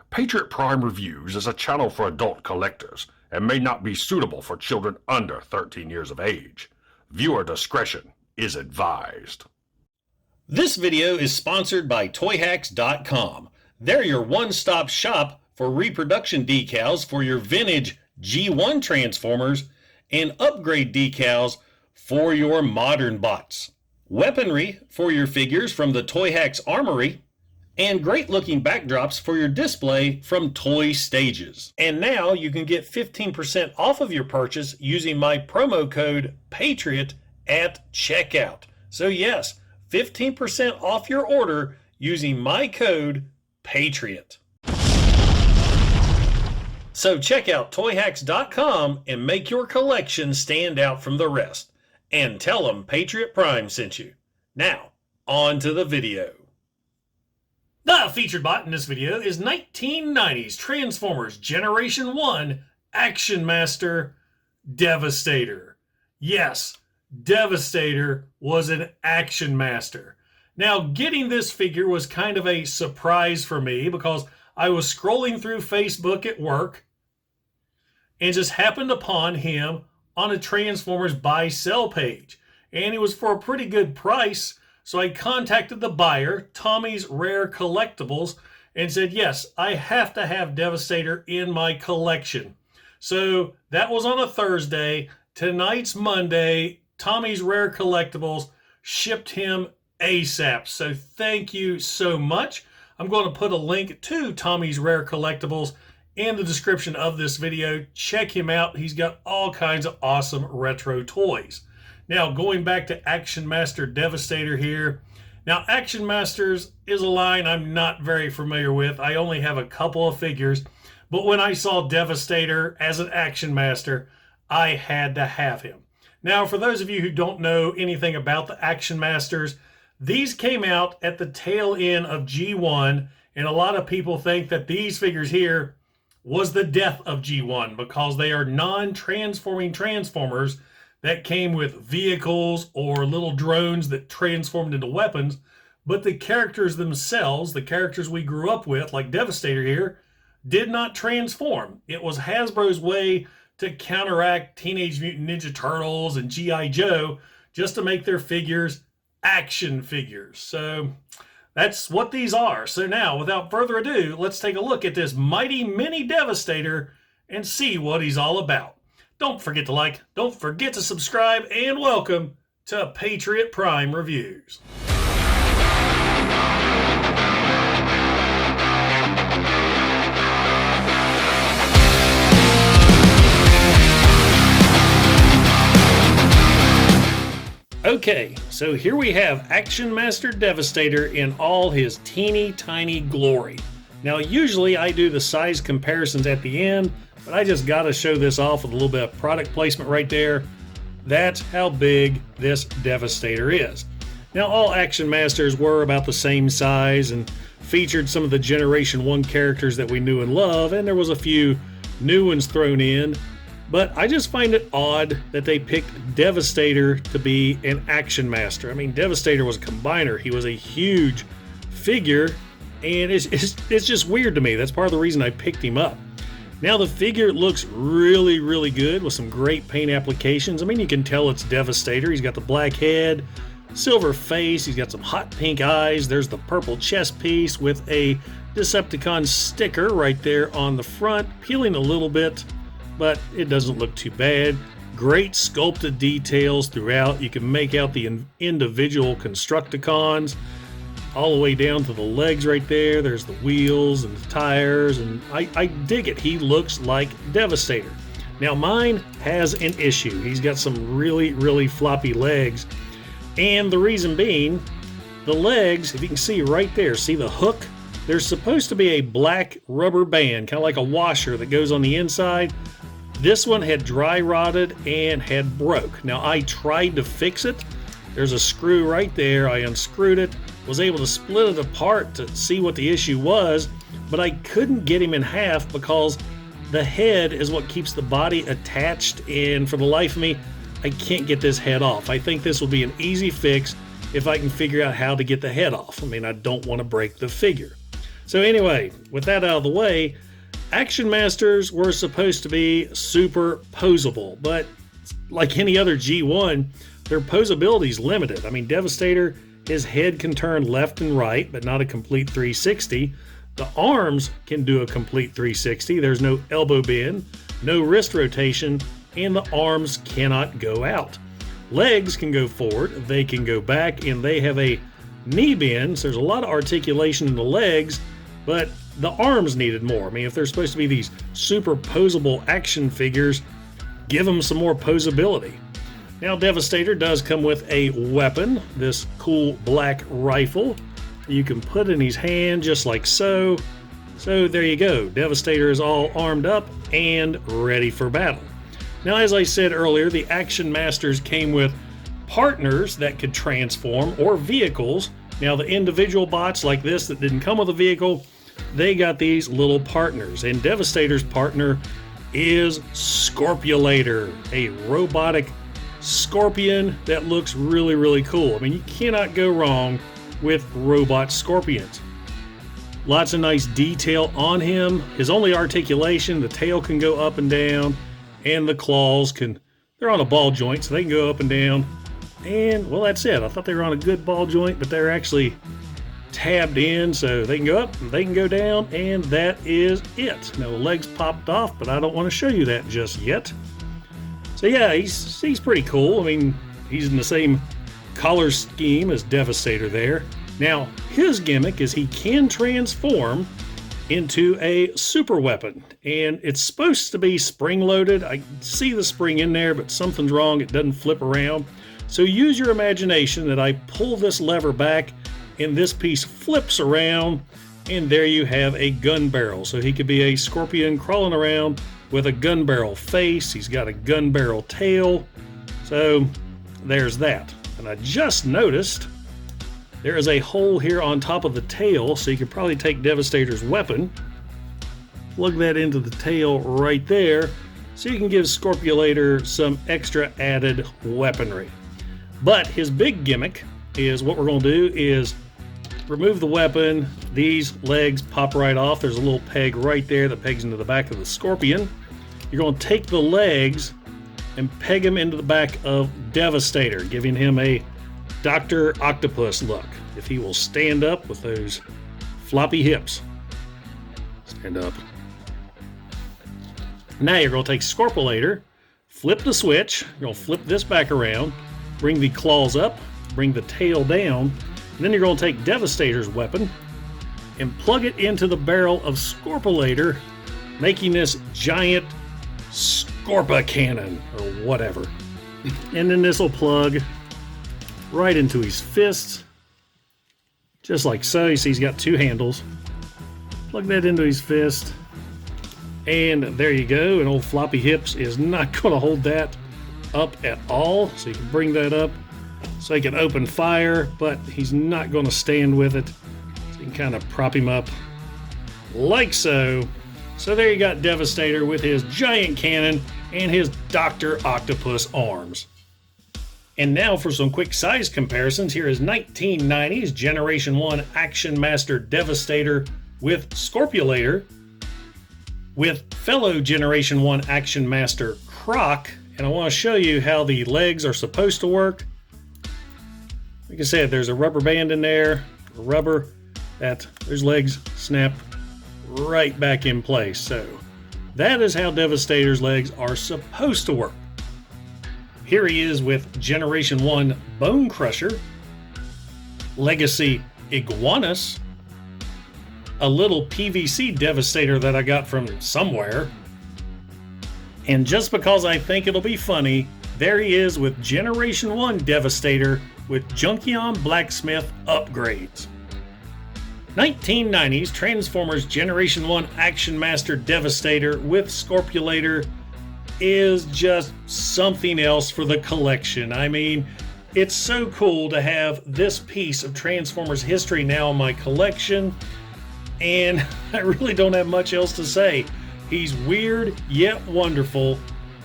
Patriot Prime Reviews is a channel for adult collectors and may not be suitable for children under 13 years of age. Viewer discretion is advised. This video is sponsored by toyhax.com. They're your one-stop shop for reproduction decals for your vintage G1 Transformers and upgrade decals for your modern bots. Weaponry for your figures from the Toyhax Armory, and great looking backdrops for your display from Toy Stages. And now you can get 15% off of your purchase using my promo code PATRIOT at checkout. So yes, 15% off your order using my code PATRIOT. So check out toyhax.com and make your collection stand out from the rest. And tell them Patriot Prime sent you. Now, on to the video. The featured bot in this video is 1990s Transformers Generation 1 Action Master Devastator. Yes, Devastator was an Action Master. Now, getting this figure was kind of a surprise for me because I was scrolling through Facebook at work and just happened upon him on a Transformers buy sell page. And it was for a pretty good price. So I contacted the buyer, Tommy's Rare Collectables, and said, yes, I have to have Devastator in my collection. So that was on a Thursday. Tonight's Monday. Tommy's Rare Collectables shipped him ASAP. So thank you so much. I'm going to put a link to Tommy's Rare Collectables in the description of this video. Check him out. He's got all kinds of awesome retro toys. Now, going back to Action Master Devastator here. Now, Action Masters is a line I'm not very familiar with. I only have a couple of figures. But when I saw Devastator as an Action Master, I had to have him. Now, for those of you who don't know anything about the Action Masters, these came out at the tail end of G1. And a lot of people think that these figures here was the death of G1 because they are non-transforming Transformers that came with vehicles or little drones that transformed into weapons. But the characters themselves, the characters we grew up with, like Devastator here, did not transform. It was Hasbro's way to counteract Teenage Mutant Ninja Turtles and G.I. Joe just to make their figures action figures. So that's what these are. So now, without further ado, let's take a look at this mighty mini Devastator and see what he's all about. Don't forget to like, don't forget to subscribe, and welcome to Patriot Prime Reviews. Okay, so here we have Action Master Devastator in all his teeny tiny glory. Now, usually I do the size comparisons at the end, but I just got to show this off with a little bit of product placement right there. That's how big this Devastator is. Now, all Action Masters were about the same size and featured some of the Generation 1 characters that we knew and love, and there was a few new ones thrown in. But I just find it odd that they picked Devastator to be an Action Master. I mean, Devastator was a combiner. He was a huge figure, and it's just weird to me. That's part of the reason I picked him up. Now, the figure looks really, really good with some great paint applications. I mean, you can tell it's Devastator. He's got the black head, silver face. He's got some hot pink eyes. There's the purple chest piece with a Decepticon sticker right there on the front, peeling a little bit, but it doesn't look too bad. Great sculpted details throughout. You can make out the individual Constructicons all the way down to the legs right there. There's the wheels and the tires, and I dig it. He looks like Devastator. Now, mine has an issue. He's got some really, really floppy legs, and the reason being, the legs, if you can see right there, see the hook? There's supposed to be a black rubber band, kind of like a washer that goes on the inside. This one had dry rotted and had broke. Now, I tried to fix it. There's a screw right there. I unscrewed it, was able to split it apart to see what the issue was, but I couldn't get him in half because the head is what keeps the body attached, and for the life of me, I can't get this head off. I think this will be an easy fix if I can figure out how to get the head off. I mean, I don't want to break the figure. So anyway, with that out of the way, Action Masters were supposed to be super posable, but like any other G1, their posability is limited. I mean, Devastator, his head can turn left and right, but not a complete 360. The arms can do a complete 360. There's no elbow bend, no wrist rotation, and the arms cannot go out. Legs can go forward, they can go back, and they have a knee bend. So there's a lot of articulation in the legs, but the arms needed more. I mean, if they're supposed to be these super posable action figures, give them some more posability. Now, Devastator does come with a weapon, this cool black rifle. You can put in his hand just like so. So there you go. Devastator is all armed up and ready for battle. Now, as I said earlier, the Action Masters came with partners that could transform or vehicles. Now, the individual bots like this that didn't come with a vehicle, they got these little partners. And Devastator's partner is Scorpulator, a robotic scorpion that looks really, really cool. I mean, you cannot go wrong with robot scorpions. Lots of nice detail on him. His only articulation, the tail can go up and down, and the claws they're on a ball joint, so they can go up and down. And, well, that's it. I thought they were on a good ball joint, but they're actually tabbed in, so they can go up, they can go down, and that is it. Now, the legs popped off, but I don't want to show you that just yet. So, yeah, he's pretty cool. I mean, he's in the same color scheme as Devastator there. Now, his gimmick is he can transform into a super weapon, and it's supposed to be spring-loaded. I see the spring in there, but something's wrong. It doesn't flip around. So use your imagination that I pull this lever back, and this piece flips around, and there you have a gun barrel. So he could be a scorpion crawling around with a gun barrel face. He's got a gun barrel tail. So there's that. And I just noticed there is a hole here on top of the tail, so you could probably take Devastator's weapon, plug that into the tail right there, so you can give Scorpulator some extra added weaponry. But his big gimmick is what we're going to do is remove the weapon. These legs pop right off. There's a little peg right there that pegs into the back of the scorpion. You're going to take the legs and peg them into the back of Devastator, giving him a Dr. Octopus look. If he will stand up with those floppy hips. Stand up. Now you're going to take Scorpulator, flip the switch. You're going to flip this back around, bring the claws up, bring the tail down, and then you're going to take Devastator's weapon and plug it into the barrel of Scorpulator, making this giant Scorpa cannon or whatever. And then this will plug right into his fist, just like so. You see he's got two handles. Plug that into his fist, and there you go. And old floppy hips is not going to hold that up at all. So you can bring that up so he can open fire, but he's not going to stand with it. So you can kind of prop him up like so. So there you got Devastator with his giant cannon and his Dr. Octopus arms. And now for some quick size comparisons. Here is 1990's Generation 1 Action Master Devastator with Scorpulator, with fellow Generation 1 Action Master Croc. And I want to show you how the legs are supposed to work. Like I said, there's a rubber band in there, rubber, that those legs snap right back in place. So that is how Devastator's legs are supposed to work. Here he is with Generation 1 Bone Crusher, Legacy Iguanus, a little PVC Devastator that I got from somewhere. And just because I think it'll be funny, there he is with Generation 1 Devastator with Junkion Blacksmith upgrades. 1990s Transformers Generation 1 Action Master Devastator with Scorpulator is just something else for the collection. I mean, it's so cool to have this piece of Transformers history now in my collection, and I really don't have much else to say. He's weird yet wonderful,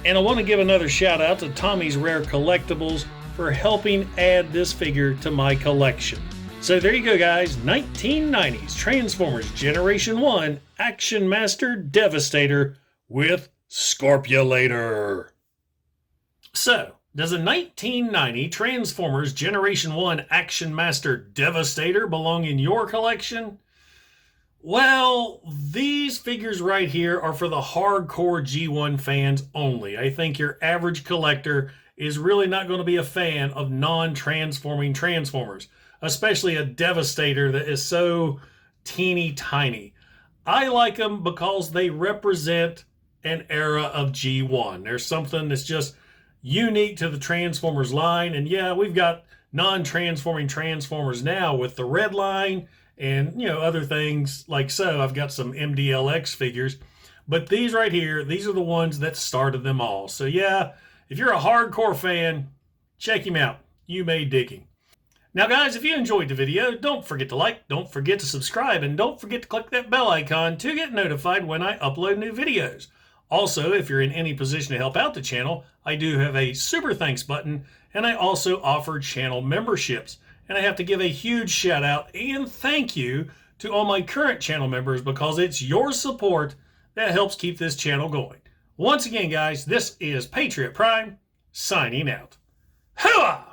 and I want to give another shout out to Tommy's Rare Collectables for helping add this figure to my collection. So there you go, guys. 1990s Transformers Generation 1 Action Master Devastator with Scorpulator. So, does a 1990 Transformers Generation 1 Action Master Devastator belong in your collection? Well, these figures right here are for the hardcore G1 fans only. I think your average collector is really not going to be a fan of non-transforming Transformers, especially a Devastator that is so teeny tiny. I like them because they represent an era of G1. There's something that's just unique to the Transformers line. And yeah, we've got non-transforming Transformers now with the red line and, you know, other things like so. I've got some MDLX figures. But these right here, these are the ones that started them all. So yeah, if you're a hardcore fan, check him out. You may dig him. Now guys, if you enjoyed the video, don't forget to like, don't forget to subscribe, and don't forget to click that bell icon to get notified when I upload new videos. Also, if you're in any position to help out the channel, I do have a super thanks button, and I also offer channel memberships. And I have to give a huge shout out and thank you to all my current channel members because it's your support that helps keep this channel going. Once again, guys, this is Patriot Prime, signing out. Hooah!